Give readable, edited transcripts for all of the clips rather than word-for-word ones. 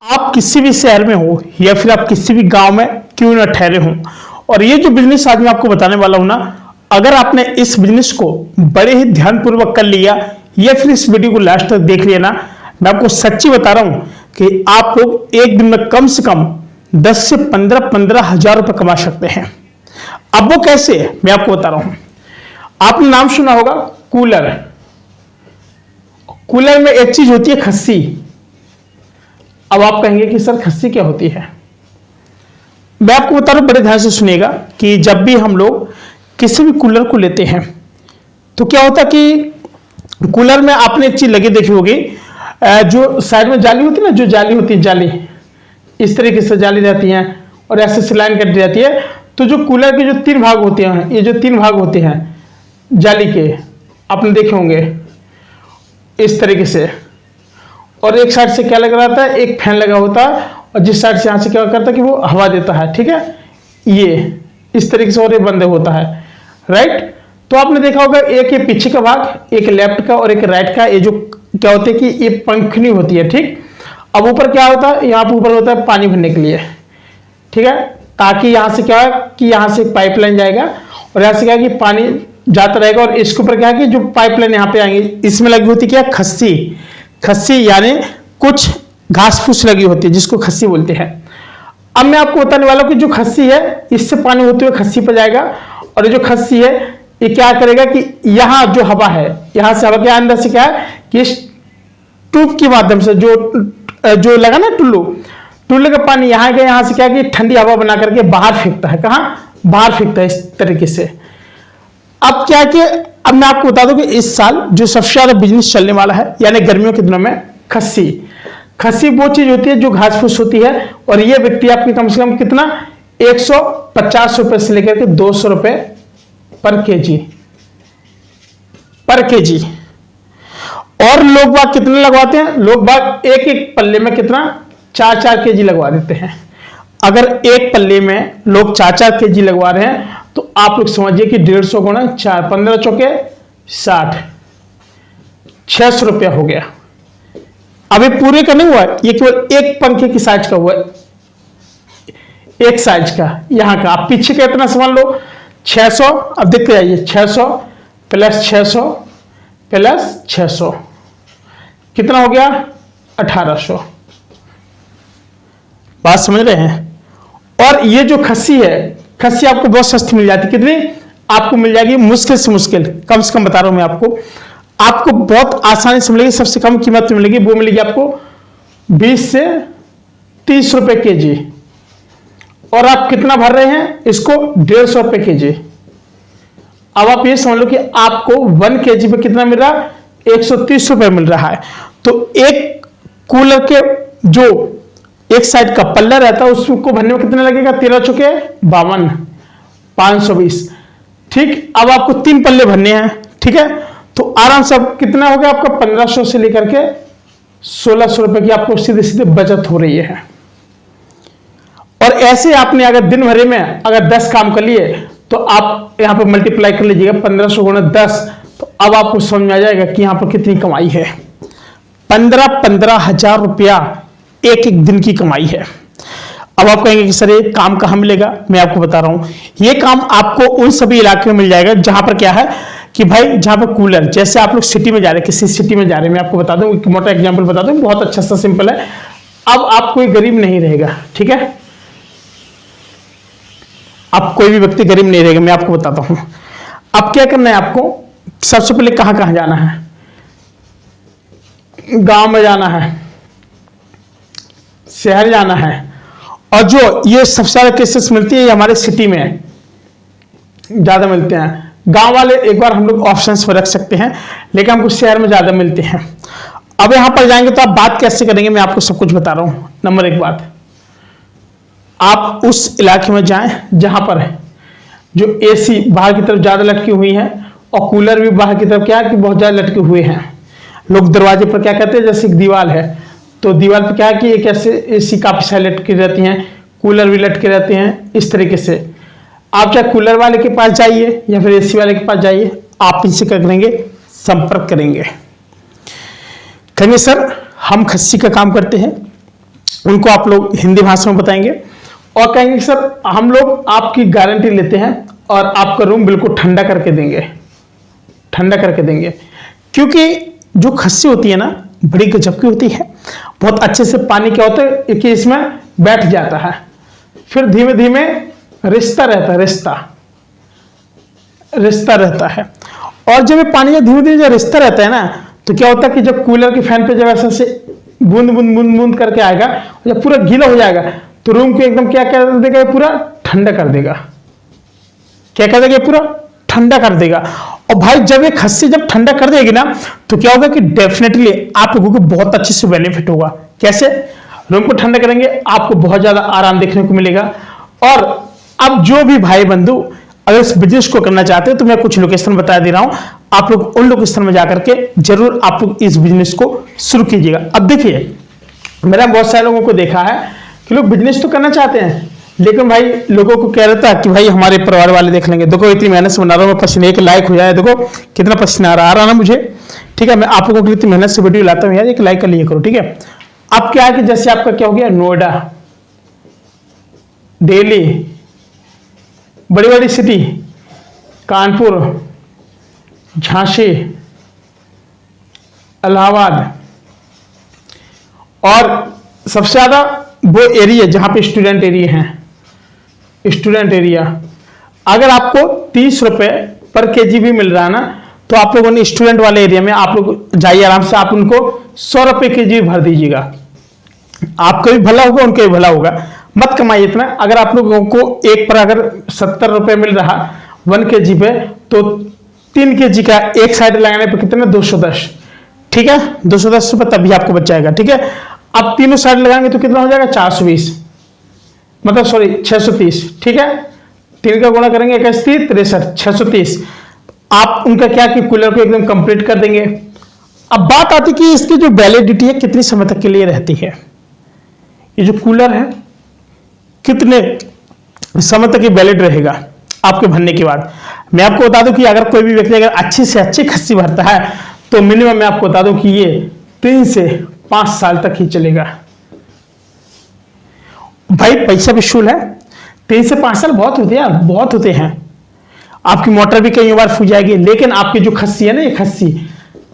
आप किसी भी शहर में हो या फिर आप किसी भी गांव में क्यों न ठहरे हों, और ये जो बिजनेस आज मैं आपको बताने वाला हूं ना, अगर आपने इस बिजनेस को बड़े ही ध्यानपूर्वक कर लिया या फिर इस वीडियो को लास्ट तक देख लिया ना, मैं आपको सच्ची बता रहा हूं कि आप लोग एक दिन में कम से कम 10 से 15 हजार रुपए कमा सकते हैं। अब वो कैसे है मैं आपको बता रहा हूं। आपने नाम सुना होगा कूलर। कूलर में एक चीज होती है खस्सी। अब आप कहेंगे कि सर खस्सी क्या होती है। मैं आपको बता रहा हूं, बड़े ध्यान से सुनिएगा कि जब भी हम लोग किसी भी कूलर को लेते हैं तो क्या होता है कि कूलर में आपने एक चीज लगी देखी होगी, जो साइड में जाली होती है ना, जो जाली होती है, जाली इस तरीके से जाली रहती है और ऐसे से लाइन कट जाती है। तो जो कूलर के जो 3 भाग होते हैं, ये जो 3 भाग होते हैं जाली के, आपने देखे होंगे इस तरीके से, और एक साइड से क्या लगा रहता है, एक फैन लगा होता है, और जिस साइड से यहां से क्या करता है कि वो हवा देता है, ठीक है, ये इस तरीके से, और ये बंद होता है, राइट। तो आपने देखा होगा एक ये पीछे का भाग, एक लेफ्ट का और एक राइट का, ये जो क्या होता है कि ये पंखनी होती है, ठीक। अब ऊपर क्या होता है, यहाँ पर ऊपर होता है पानी भरने के लिए, ठीक है, ताकि यहां से क्या है कि यहां से एक पाइपलाइन जाएगा और यहां से क्या है कि पानी जाता रहेगा, और इसके ऊपर क्या है कि जो पाइपलाइन यहाँ पे आएंगे, इसमें लगी होती है क्या, खस्सी। खस्सी यानी कुछ घास फूस लगी होती है जिसको खस्सी बोलते हैं। अब मैं आपको बताने वाला हूं कि जो खस्सी है, इससे पानी होते हुए खस्सी पर जाएगा, और ये जो खस्सी है ये क्या करेगा कि यहाँ जो हवा है, यहाँ से हवा के अंदर से क्या है कि इस ट्यूब के माध्यम से जो लगा ना टुल्लू का पानी यहाँ गया, यहाँ से क्या कि ठंडी हवा बना करके बाहर फेंकता है। कहाँ? बाहर फेंकता है इस तरीके से। अब क्या कि अब मैं आपको बता दूं कि इस साल जो सबसे ज्यादा बिजनेस चलने वाला है, यानी गर्मियों के दिनों में, खस्सी। खस्सी वो चीज होती है जो घास फूस होती है, और ये व्यक्ति आपकी कम से कम कितना 150 रुपए से लेकर के 200 रुपए पर केजी। और लोग बाग कितने लगवाते हैं, लोग बाग एक एक पल्ले में कितना 4 केजी लगवा देते हैं। अगर एक पल्ले में लोग 4 केजी लगवा रहे हैं तो आप लोग समझिए कि 150 गुणा 4, 15 चौके 60, 600 रुपया हो गया। अभी पूरे का नहीं हुआ, ये केवल एक पंखे की साइज का हुआ, एक साइज का यहां का। आप पीछे का इतना समझ लो 600। अब देखते जाइए, 600 प्लस 600 प्लस 600 कितना हो गया, 1800। बात समझ रहे हैं। और ये जो खस्सी है, खस्सी आपको बहुत सस्ती मिल जाती है। कितनी आपको मिल जाएगी, मुश्किल से मुश्किल, कम से कम बता रहा हूं मैं आपको बहुत आसानी से मिलेगी, सबसे कम कीमत में मिलेगी। वो मिलेगी आपको 20 से 30 रुपए केजी। और आप कितना भर रहे हैं इसको, 150 रुपए केजी। अब आप ये समझ लो कि आपको 1 केजी पे कितना मिल रहा है, 130 रुपए मिल रहा है। तो एक कूलर के जो एक साइड का पल्ला रहता है उसको भरने में कितना लगेगा, 13 चौके 52, 520, ठीक। अब आपको 3 पल्ले भरने हैं, ठीक है, तो आराम से कितना हो गया आपका 1500 से लेकर के 1600 रुपए की आपको सीधे सीधे बचत हो रही है। और ऐसे आपने अगर दिन भर में अगर 10 काम कर लिए तो आप यहां पर मल्टीप्लाई कर लीजिएगा 1500 गुणा 10, तो अब आपको समझ में आ जाएगा कि यहां पर कितनी कमाई है। 15 हजार रुपया एक दिन की कमाई है। अब आप कहेंगे कि सर ये काम कहां मिलेगा, मैं आपको बता रहा हूं। ये काम आपको उन सभी इलाके में मिल जाएगा जहां पर क्या है कि भाई, जहां पर कूलर, जैसे आप लोग सिटी में जा रहे हैं, किसी सिटी में जा रहे हैं, मैं आपको बता दूं, एक मोटा एग्जांपल बता दूं, बहुत अच्छा सा सिंपल है। अब आप कोई गरीब नहीं रहेगा, ठीक है, अब कोई भी व्यक्ति गरीब नहीं रहेगा, मैं आपको बताता हूं। अब क्या करना है आपको, सबसे पहले कहां कहां जाना है, गांव में जाना है, शहर जाना है, और जो ये सबसे ज्यादा केसेस मिलती है ये हमारे सिटी में ज्यादा मिलते हैं। गांव वाले एक बार हम लोग ऑप्शंस पर रख सकते हैं, लेकिन हमको शहर में ज्यादा मिलते हैं। अब यहां पर जाएंगे तो आप बात कैसे करेंगे, मैं आपको सब कुछ बता रहा हूं। नंबर 1 बात, आप उस इलाके में जाएं जहां पर है जो एसी बाहर की तरफ ज्यादा लटकी हुई है, और कूलर भी बाहर की तरफ क्या है कि बहुत ज्यादा लटके हुए हैं। लोग दरवाजे पर क्या कहते हैं, जैसे एक दीवार है तो दीवार पर क्या है कि एक ऐसे एसी काफी सारी लटकी रहती हैं, कूलर भी लटके रहते हैं, इस तरीके से। आप चाहे कूलर वाले के पास जाइए या फिर एसी वाले के पास जाइए, आप इनसे क्या करेंगे, संपर्क करेंगे। कहेंगे सर हम खस्सी का काम करते हैं, उनको आप लोग हिंदी भाषा में बताएंगे और कहेंगे कि सर हम लोग आपकी गारंटी लेते हैं और आपका रूम बिल्कुल ठंडा करके देंगे, ठंडा करके देंगे। क्योंकि जो खस्सी होती है ना बड़ी गजब की होती है, बहुत अच्छे से पानी क्या होता है कि इसमें बैठ जाता है, फिर धीमे धीमे रिश्ता रहता है, रिश्ता रहता है। और जब ये पानी धीमे धीमे जो रिश्ता रहता है ना, तो क्या होता है कि जब कूलर के फैन पे जब ऐसा से बूंद बूंद बूंद बूंद करके आएगा, जब पूरा गीला हो जाएगा तो रूम को एकदम क्या कर देगा, पूरा ठंडा कर देगा। क्या कर देगा, पूरा ठंडा कर देगा। और भाई जब ये खस्सी जब ठंडा कर देगी ना, तो क्या होगा कि डेफिनेटली आप लोगों को बहुत अच्छे से बेनिफिट होगा। कैसे? रूम को ठंडा करेंगे, आपको बहुत ज्यादा आराम देखने को मिलेगा। और अब जो भी भाई बंधु अगर इस बिजनेस को करना चाहते हैं तो मैं कुछ लोकेशन बता दे रहा हूं, आप लोग उन लोकेशन में जाकर के जरूर आप लोग इस बिजनेस को शुरू कीजिएगा। अब देखिए, मैंने बहुत सारे लोगों को देखा है कि लोग बिजनेस तो करना चाहते हैं, लेकिन भाई लोगों को कह रहता है कि भाई हमारे परिवार वाले देख लेंगे। देखो इतनी मेहनत से बना रहा हूँ, पसीने एक लाइक हो जाए, देखो कितना पसीना आ रहा ना मुझे। ठीक है, मैं आप लोगों के लिए इतनी मेहनत से वीडियो लाता हूँ यार, एक लाइक कर लिया करो। ठीक है, अब क्या है कि जैसे आपका क्या हो गया, नोएडा, दिल्ली, बड़ी बड़ी सिटी, कानपुर, झांसी, इलाहाबाद, और सबसे ज्यादा वो एरिया जहां पे स्टूडेंट एरिया हैं, स्टूडेंट एरिया, अगर आपको 30 रुपए पर केजी भी मिल रहा है ना, तो आप लोगों ने स्टूडेंट वाले एरिया में आप लोग जाइए आराम से, आप उनको 100 रुपए केजी भर दीजिएगा। आपका भी भला होगा, उनका भी भला होगा। मत कमाइए इतना। अगर आप लोगों को एक पर अगर 70 रुपए मिल रहा 1 केजी पे, तो 3 केजी का एक साइड लगाने पे कितना, 210। ठीक है, 210 रुपए तभी आपको बच जाएगा। ठीक है, अब तीनों साइड लगाएंगे तो कितना हो जाएगा, 420, मतलब सॉरी 630। ठीक है, 3 का गुणा करेंगे 21 63, 630। आप उनका क्या कि कूलर को एकदम कंप्लीट कर देंगे। अब बात आती कि इसकी जो वैलिडिटी है कितनी समय तक के लिए रहती है। ये जो कूलर है कितने समय तक ये वैलिड रहेगा आपके भरने के बाद। मैं आपको बता दूं कि अगर कोई भी व्यक्ति अगर अच्छी से अच्छी खस्सी भरता है तो मिनिमम मैं आपको बता दूं कि ये 3 से 5 साल तक ही चलेगा। भाई पैसा वसूल है, 3 से 5 साल बहुत होते हैं यार, बहुत होते हैं। आपकी मोटर भी कई बार फूट जाएगी, लेकिन आपकी जो खस्सी है ना, ये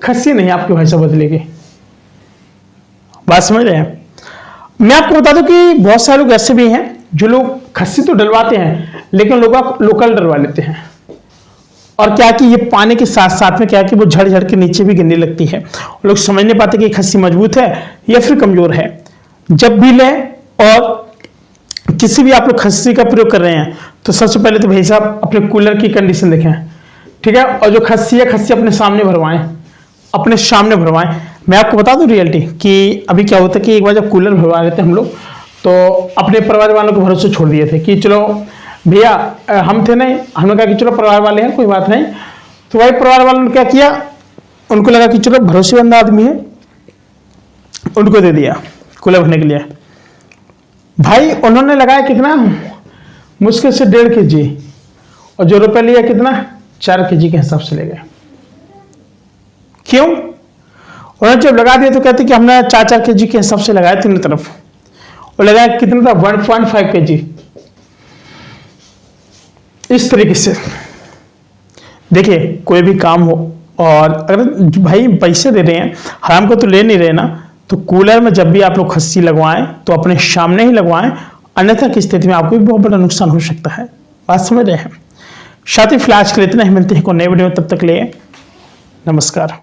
खस्सी नहीं आपके भाई साहब बदलेगी। बात समझ रहे हैं? मैं आपको बता दूं कि बहुत सारे लोग ऐसे भी हैं जो लोग खस्सी तो डलवाते हैं, लेकिन लोग लोकल डलवा लेते हैं। और क्या कि ये पानी के साथ साथ में क्या कि वो झड़ झड़ के नीचे भी गिरने लगती है। लोग समझ नहीं पाते कि खस्सी मजबूत है या फिर कमजोर है। जब भी लें और किसी भी आप लोग खस्सी का प्रयोग कर रहे हैं तो सबसे पहले तो भाई साहब अपने कूलर की कंडीशन देखें। ठीक है, और जो खस्सी है, खस्सी अपने सामने भरवाएं, अपने सामने भरवाएं। मैं आपको बता दूं रियलिटी कि अभी क्या होता है कि एक बार जब कूलर भरवा लेते हम लोग, तो अपने परिवार वालों को भरोसे छोड़ दिए थे कि चलो भैया, हम थे नहीं, हमने कहा कि चलो परिवार वाले हैं, कोई बात नहीं। तो भाई परिवार वालों ने क्या किया, उनको लगा कि चलो भरोसेमंद आदमी है, उनको दे दिया कूलर भरने के लिए। भाई उन्होंने लगाया कितना, मुश्किल से 1.5 केजी, और जो रुपए लिया कितना, 4 केजी के हिसाब से ले गए। क्यों? उन्होंने जब लगा दिया तो कहते कि हमने 4-4 केजी के हिसाब से लगाया तीनों तरफ, और लगाया कितना था, 1.5 केजी। इस तरीके से देखिए, कोई भी काम हो, और अगर भाई पैसे दे रहे हैं, हराम को तो ले नहीं रहे ना, तो कूलर में जब भी आप लोग खस्सी लगवाएं तो अपने सामने ही लगवाएं, अन्यथा की स्थिति में आपको भी बहुत बड़ा नुकसान हो सकता है। बात समझ रहे हैं? साथ ही फिलहाल के लिए इतना ही, मिलते हैं कोई नए वीडियो में, तब तक लिए नमस्कार।